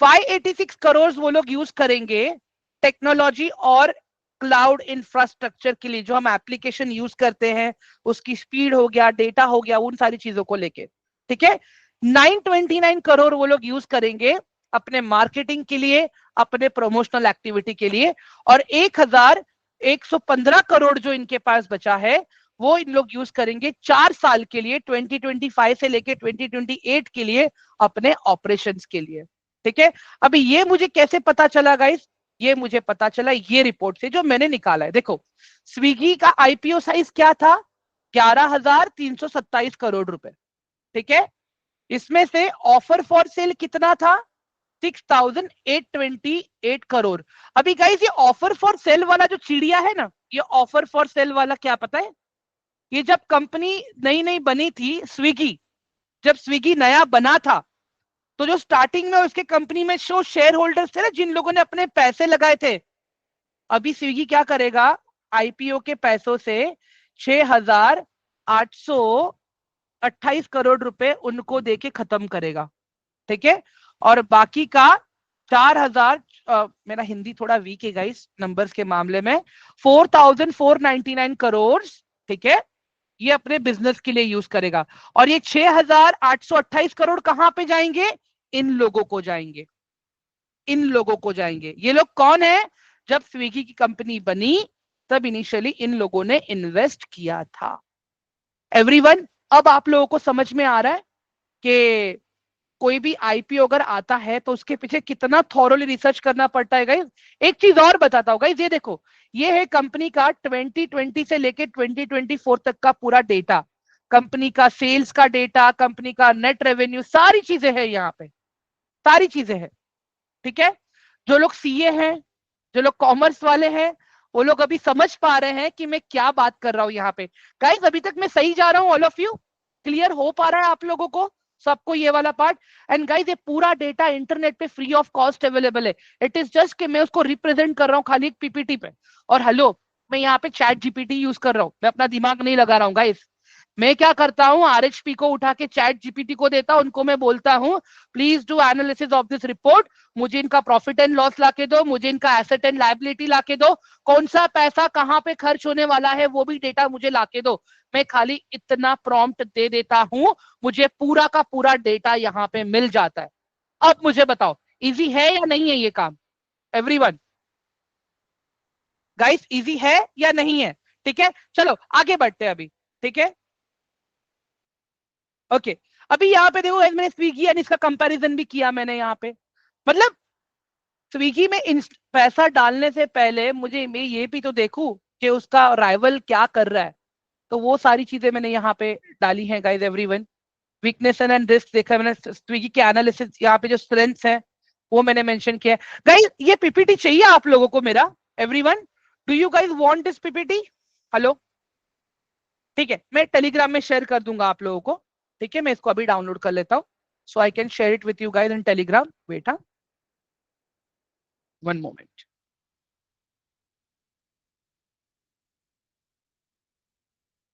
586 करोड़ वो लोग यूज करेंगे टेक्नोलॉजी और क्लाउड इंफ्रास्ट्रक्चर के लिए, जो हम एप्लीकेशन यूज करते हैं, उसकी स्पीड हो गया, डेटा हो गया, उन सारी चीजों को लेके, ठीक है। 929 करोड़ वो लोग यूज करेंगे अपने मार्केटिंग के लिए, अपने प्रमोशनल एक्टिविटी के लिए, और 1115 करोड़ जो इनके पास बचा है वो इन लोग यूज करेंगे 4 साल के लिए, 2025 से लेके 2028 के लिए, अपने ऑपरेशंस के लिए, ठीक है। अभी ये मुझे कैसे पता चला गाइस? ये मुझे पता चला ये रिपोर्ट से जो मैंने निकाला है। देखो स्विगी का आईपीओ साइज क्या था, 11,327 करोड़ रुपए, ठीक है। इसमें से ऑफर फॉर सेल कितना था, 6,828 करोड़। अभी गाइस ये ऑफर फॉर सेल वाला जो चिड़िया है ना, ये ऑफर फॉर सेल वाला क्या पता है, ये जब कंपनी नई नई बनी थी स्विगी, जब स्विगी नया बना था, तो जो स्टार्टिंग में उसके कंपनी में जो शेयर होल्डर्स थे ना, जिन लोगों ने अपने पैसे लगाए थे, अभी स्विगी क्या करेगा, आईपीओ के पैसों से 6,828 करोड़ रुपए उनको देके खत्म करेगा, ठीक है। और बाकी का 4,000, मेरा हिंदी थोड़ा वीक है गाइस नंबर्स के मामले में, 4,499 करोड़, ठीक है, ये अपने बिजनेस के लिए यूज करेगा। और ये 6,828 करोड़ कहां पे जाएंगे, इन लोगों को जाएंगे, इन लोगों को जाएंगे। ये लोग कौन है, जब स्विगी की कंपनी बनी तब इनिशियली इन लोगों ने इन्वेस्ट किया था। एवरीवन अब आप लोगों को समझ में आ रहा है कि कोई भी आईपीओ अगर आता है तो उसके पीछे कितना थॉरोली रिसर्च करना पड़ता है गाइस। एक चीज और बताता हूँ गाइस, ये देखो, ये है कंपनी का 2020 से लेके 2024 तक का पूरा डेटा, कंपनी का सेल्स का डेटा, कंपनी का नेट रेवेन्यू, सारी चीजें हैं यहाँ पे, सारी चीजें हैं। ठीक है, जो लोग सीए हैं, जो लोग कॉमर्स वाले हैं, वो लोग अभी समझ पा रहे हैं कि मैं क्या बात कर रहा हूं यहाँ पे। गाइस अभी तक मैं सही जा रहा हूं? ऑल ऑफ यू क्लियर हो पा रहा है आप लोगों को, सबको ये वाला पार्ट? एंड गाइस ये पूरा डेटा इंटरनेट पे फ्री ऑफ कॉस्ट अवेलेबल है। इट इज जस्ट कि मैं उसको रिप्रेजेंट कर रहा हूँ खाली एक पीपीटी पे। और हेलो, मैं यहाँ पे चैट जीपीटी यूज कर रहा हूँ, मैं अपना दिमाग नहीं लगा रहा हूँ गाइस। मैं क्या करता हूँ, आरएचपी को उठा के चैट जीपीटी को देता हूं, उनको मैं बोलता हूँ please do analysis of this report, मुझे इनका प्रॉफिट एंड लॉस लाके दो, मुझे इनका एसेट एंड लायबिलिटी लाके दो, कौन सा पैसा कहां पे खर्च होने वाला है वो भी डेटा मुझे लाके दो। मैं खाली इतना प्रॉम्प्ट दे देता हूं, मुझे पूरा का पूरा डेटा यहाँ पे मिल जाता है। अब मुझे बताओ इजी है या नहीं है ये काम? एवरीवन गाइस, इजी है या नहीं है? ठीक है, चलो आगे बढ़ते हैं अभी। ठीक है, ओके। अभी यहाँ पे देखो मैंने स्विगी एंड इसका कंपैरिजन भी किया मैंने यहाँ पे। मतलब स्विगी में पैसा डालने से पहले मुझे मैं ये भी तो देखूं कि उसका राइवल क्या कर रहा है। तो वो सारी चीजें मैंने यहाँ पे डाली हैं guys everyone. Weakness and risk देखा है मैंने, स्विगी के एनालिसिस यहाँ पे जो स्ट्रेंथ्स है वो मैंने मेंशन किया है। गाइस ये पीपीटी चाहिए आप लोगों को मेरा? Everyone, do you guys want this PPT? Hello, ठीक है, मैं टेलीग्राम में शेयर कर दूंगा आप लोगों को। ठीक है, मैं इसको अभी डाउनलोड कर लेता हूँ so I can share it with you guys in Telegram. Wait, हाँ, one moment.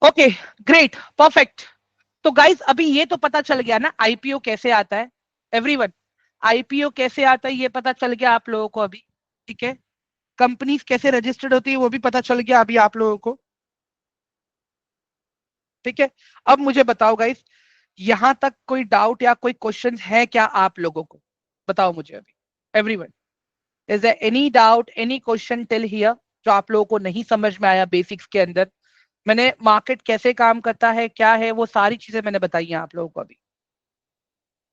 Okay, great, perfect. तो गाइस अभी ये तो पता चल गया ना आईपीओ कैसे आता है। एवरीवन, आईपीओ कैसे आता है ये पता चल गया आप लोगों को अभी। ठीक है, कंपनीज कैसे रजिस्टर्ड होती है वो भी पता चल गया अभी आप लोगों को। ठीक है, अब मुझे बताओ गाइस, यहां तक कोई डाउट या कोई क्वेश्चन है क्या आप लोगों को? बताओ मुझे अभी। Everyone, is there any doubt, any question till here जो आप लोगों को नहीं समझ में आया बेसिक्स के अंदर? मैंने मार्केट कैसे काम करता है, क्या है, वो सारी चीजें मैंने बताई हैं आप लोगों को अभी।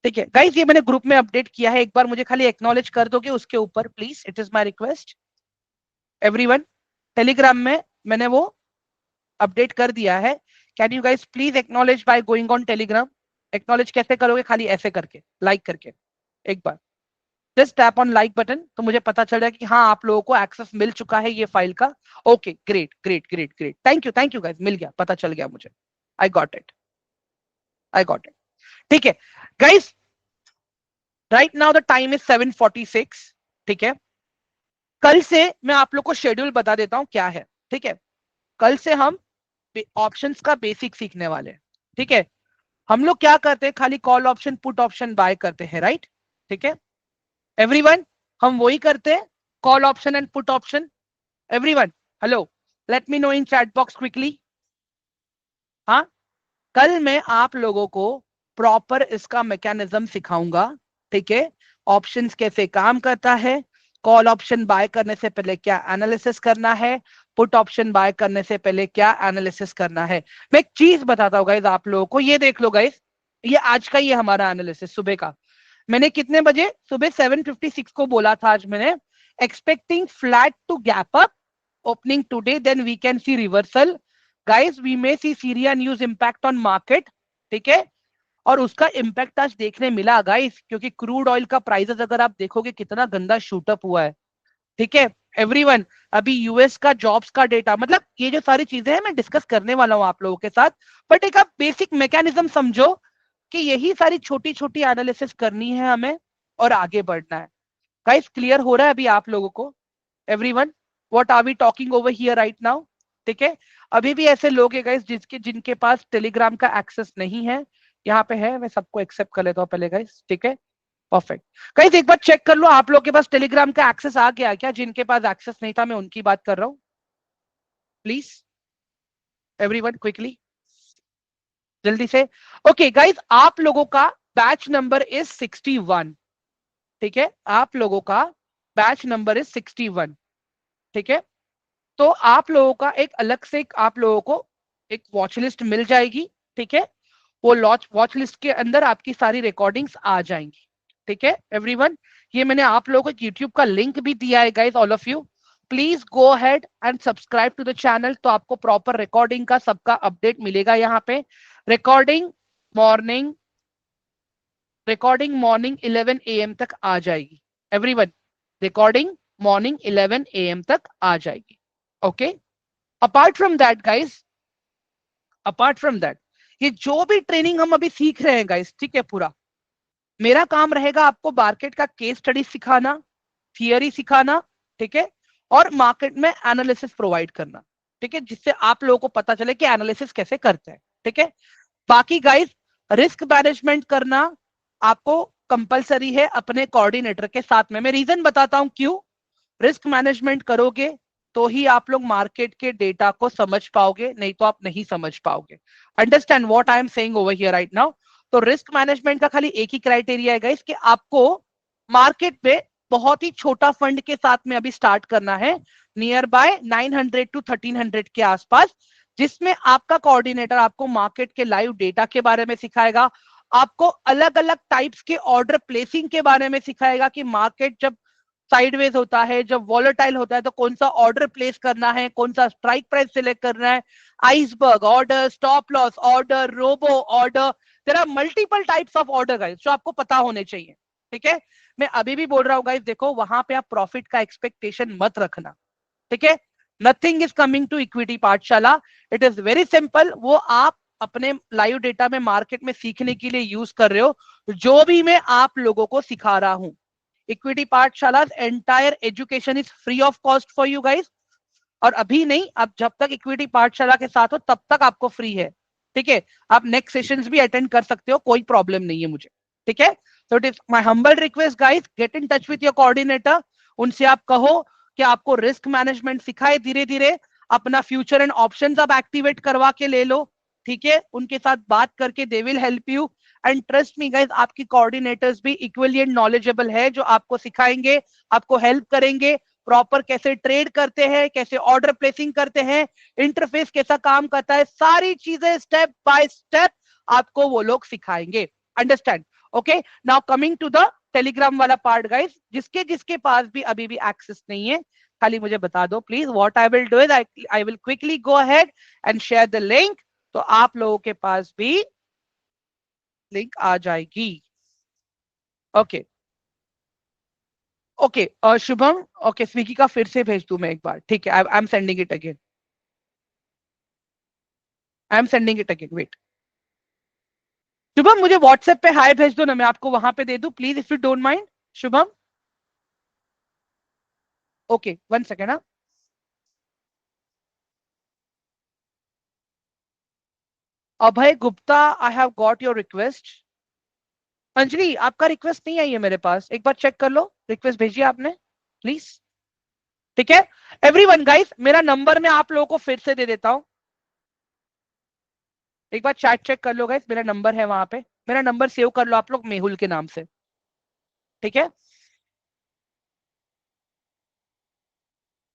ठीक है गाइस, ये मैंने ग्रुप में अपडेट किया है, एक बार मुझे खाली एक्नॉलेज कर दोगे उसके ऊपर please, it is my request. Everyone, Telegram में मैंने वो अपडेट कर दिया है। Can you guys please acknowledge by going on Telegram? Acknowledge कैसे करोगे? खाली ऐसे करके, लाइक करके एक बार just tap on like button, तो मुझे पता चल रहा है कि हाँ आप लोगों को एक्सेस मिल चुका है ये फाइल का। Okay, great great great great, thank you guys, मिल गया, पता चल गया मुझे। I got it, I got it. ठीक है guys, right now the time is 7:46। ठीक है, कल से मैं आप लोग को शेड्यूल बता देता हूं क्या है। ठीक है, कल से हम ऑप्शंस का बेसिक सीखने वाले हैं। ठीक है, हम लोग क्या करते हैं, खाली call option put option buy करते हैं, राइट? ठीक है एवरीवन, हम वही करते हैं, call option and put option. Everyone, hello, late me know in chat box quickly. हाँ, कल मैं आप लोगों को प्रॉपर इसका मैकेनिज्म सिखाऊंगा। ठीक है, ऑप्शंस कैसे काम करता है, कॉल ऑप्शन बाय करने से पहले क्या एनालिसिस करना है, पुट ऑप्शन बाय करने से पहले क्या एनालिसिस करना है। मैं एक चीज बताता हूँ गाइस आप लोगों को, ये देख लो गाइस, ये आज का ही हमारा एनालिसिस सुबह का। मैंने कितने बजे? सुबह 7:56 को बोला था आज मैंने, expecting flat to gap up opening today, then we can see reversal. Guys, we may see Syria news impact on market. ठीक है, और उसका इम्पैक्ट आज देखने मिला गाइस, क्योंकि क्रूड ऑयल का प्राइसेस अगर आप देखोगे कितना गंदा शूटअप हुआ है। ठीक है एवरीवन, अभी यूएस का जॉब्स का डेटा, मतलब ये जो सारी चीजें हैं मैं डिस्कस करने वाला हूं आप लोगों के साथ। बट एक आप बेसिक मैकेनिज्म समझो कि यही सारी छोटी छोटी एनालिसिस करनी है हमें और आगे बढ़ना है। गाइस क्लियर हो रहा है अभी आप लोगों को? Everyone, what are we talking over here right now? ठीक है, अभी भी ऐसे लोग हैं गाइस जिसके जिनके पास टेलीग्राम का एक्सेस नहीं है, यहाँ पे है, मैं सबको एक्सेप्ट कर लेता हूँ पहले गाइस। ठीक है, परफेक्ट। गाइस एक बार चेक कर लो आप लोग के पास टेलीग्राम का एक्सेस आ गया क्या? जिनके पास एक्सेस नहीं था मैं उनकी बात कर रहा हूँ, प्लीज एवरीवन क्विकली, जल्दी से। ओके गाइस, आप लोगों का बैच नंबर इज 61। ठीक है, आप लोगों का बैच नंबर इज 61। ठीक है, तो आप लोगों का एक अलग से आप लोगों को एक वॉच लिस्ट मिल जाएगी। ठीक है, वो वॉच लिस्ट के अंदर आपकी सारी रिकॉर्डिंग्स आ जाएंगी। ठीक है एवरीवन, ये मैंने आप लोगों को यूट्यूब का लिंक भी दिया है guys, all of you please go ahead and subscribe to the channel, तो आपको प्रॉपर रिकॉर्डिंग का सबका अपडेट मिलेगा यहाँ पे। Recording morning recording morning 11 AM तक आ जाएगी एवरीवन, रिकॉर्डिंग मॉर्निंग 11 AM तक आ जाएगी। Okay, apart from that guys, apart from that, ये जो भी ट्रेनिंग हम अभी सीख रहे हैं गाइस, ठीक है, पूरा मेरा काम रहेगा आपको मार्केट का केस स्टडी सिखाना, थियरी सिखाना, ठीक है, और मार्केट में एनालिसिस प्रोवाइड करना, ठीक है, जिससे आप लोगों को पता चले कि एनालिसिस कैसे करते हैं। ठीक है, बाकी गाइस रिस्क मैनेजमेंट करना आपको कंपलसरी है अपने कोऑर्डिनेटर के साथ में। मैं रीजन बताता हूं क्यों। रिस्क मैनेजमेंट करोगे तो ही आप लोग मार्केट के डेटा को समझ पाओगे, नहीं तो आप नहीं समझ पाओगे। Understand what I am saying over here right now. तो रिस्क मैनेजमेंट का खाली एक ही क्राइटेरिया है गाइस कि आपको मार्केट में बहुत ही छोटा फंड के साथ में अभी स्टार्ट करना है, नियर बाय 900 टू 1300 के आसपास, जिसमें आपका कोऑर्डिनेटर आपको मार्केट के लाइव डेटा के बारे में सिखाएगा, आपको अलग अलग टाइप्स के ऑर्डर प्लेसिंग के बारे में सिखाएगा कि मार्केट जब साइडवेज होता है, जब वॉलेटाइल होता है, तो कौन सा ऑर्डर प्लेस करना है, कौन सा स्ट्राइक प्राइस सिलेक्ट करना है, iceberg order, stop loss order, robo order, there are multiple types of order guys जो आपको पता होने चाहिए। ठीक है, मैं अभी भी बोल रहा हूँ गाइस, देखो वहां पे आप प्रॉफिट का एक्सपेक्टेशन मत रखना। ठीक है, nothing is coming to equity Pathshala, it is very simple, वो आप अपने लाइव डेटा में मार्केट में सीखने के लिए यूज कर रहे हो, जो भी मैं आप लोगों को सिखा रहा हूं। इक्विटी पाठशाला entire education is free of cost for you guys, और अभी नहीं, आप जब तक इक्विटी पाठशाला के साथ हो तब तक आपको फ्री है। ठीक है, आप नेक्स्ट सेशंस भी अटेंड कर सकते हो, कोई प्रॉब्लम नहीं है मुझे। ठीक है, तो it is my humble request guys, get in touch with your coordinator, उनसे आप कहो कि आपको रिस्क मैनेजमेंट सिखाए, धीरे धीरे अपना फ्यूचर एंड ऑप्शंस आप एक्टिवेट करवा के ले लो। ठीक है, उनके साथ बात करके they will help you, and trust me guys, आपकी कोऑर्डिनेटर्स भी इक्वली एंड नॉलेजेबल है, जो आपको सिखाएंगे, आपको हेल्प करेंगे, प्रॉपर कैसे ट्रेड करते हैं, कैसे ऑर्डर प्लेसिंग करते हैं, इंटरफेस कैसा काम करता है, सारी चीजें स्टेप बाय स्टेप आपको वो लोग सिखाएंगे। Understand? Okay, now coming to the Telegram वाला पार्ट गाइस, जिसके जिसके पास भी अभी भी एक्सेस नहीं है, खाली मुझे बता दो please. What I will do is I will quickly go ahead and share the link, तो आप लोगों के पास भी लिंक आ जाएगी। Okay okay, Shubham, okay, Swiggy का फिर से भेज दूं मैं एक बार, ठीक है, I am sending it again, I am sending it again, wait. Shubham मुझे व्हाट्सएप पे हाय भेज दो ना, मैं आपको वहां पे दे दूं please, if you don't mind. Shubham, okay, one second. हाँ, Abhay Gupta, I have got your request. Anjali, आपका रिक्वेस्ट नहीं आई है मेरे पास, एक बार चेक कर लो, रिक्वेस्ट भेजिए आपने प्लीज। ठीक है, एवरीवन गाइस, मेरा नंबर मैं आप लोगों को फिर से दे देता हूं, एक बार चैट चेक कर लो गाइस, मेरा नंबर है वहां पे, मेरा नंबर सेव कर लो आप लोग मेहुल के नाम से। ठीक है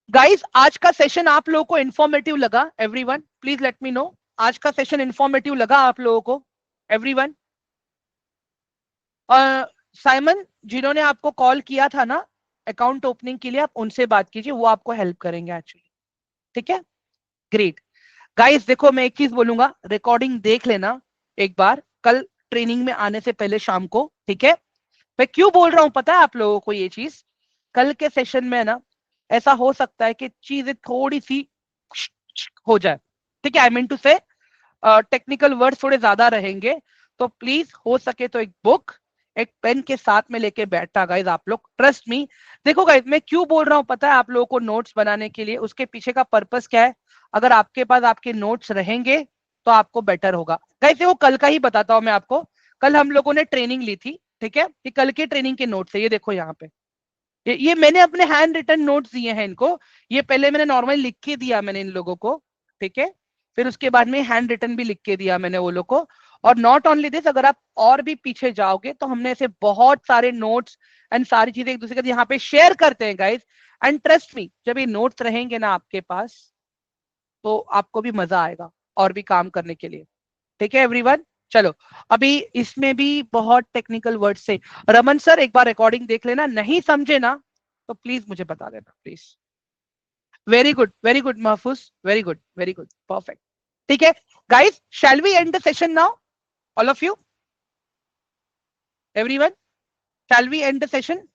गाइस, आज का सेशन आप लोगों को इंफॉर्मेटिव लगा? Everyone please let me no, आज का सेशन इंफॉर्मेटिव लगा आप लोगों को? एवरीवन, साइमन, जिन्होंने आपको कॉल किया था ना अकाउंट ओपनिंग के लिए, आप उनसे बात कीजिए, वो आपको हेल्प करेंगे एक्चुअली। ठीक है, ग्रेट। गाइस देखो, मैं एक चीज बोलूंगा, रिकॉर्डिंग देख लेना एक बार कल ट्रेनिंग में आने से पहले शाम को। ठीक है, मैं क्यों बोल रहा हूं पता है आप लोगों को ये चीज? कल के सेशन में ना ऐसा हो सकता है कि चीजें थोड़ी सी हो जाए। ठीक है, आई मीन टू से टेक्निकल वर्ड थोड़े ज्यादा रहेंगे, तो प्लीज हो सके तो एक बुक एक पेन के साथ में लेके बैठा गाइज आप लोग, ट्रस्ट मी। देखो गाइज, मैं क्यों बोल रहा हूँ पता है आप लोगों को नोट्स बनाने के लिए, उसके पीछे का पर्पस क्या है? अगर आपके पास आपके नोट्स रहेंगे तो आपको बेटर होगा। गाइज देखो, कल का ही बताता हूँ मैं आपको, कल हम लोगों ने ट्रेनिंग ली थी, ठीक है, ये कल के ट्रेनिंग के नोट्स है, ये देखो यहाँ पे, ये मैंने अपने हैंड रिटन नोट्स दिए हैं इनको, ये पहले मैंने नॉर्मली लिख के दिया मैंने इन लोगों को, ठीक है, फिर उसके बाद में हैंड रिटन भी लिख के दिया मैंने वो लोग को। और नॉट ओनली दिस, अगर आप और भी पीछे जाओगे तो हमने ऐसे बहुत सारे नोट्स एंड सारी चीजें एक दूसरे के साथ यहाँ पे शेयर करते हैं गाइज, एंड ट्रस्ट मी, जब ये नोट्स रहेंगे ना आपके पास तो आपको भी मजा आएगा और भी काम करने के लिए। ठीक है एवरीवन, चलो, अभी इसमें भी बहुत टेक्निकल वर्ड से, रमन सर एक बार रिकॉर्डिंग देख लेना, नहीं समझे ना तो प्लीज मुझे बता देना please. Very good Mahfooz, very good, perfect. ठीक है guys, shall we end the session now, all of you, everyone, shall we end the session?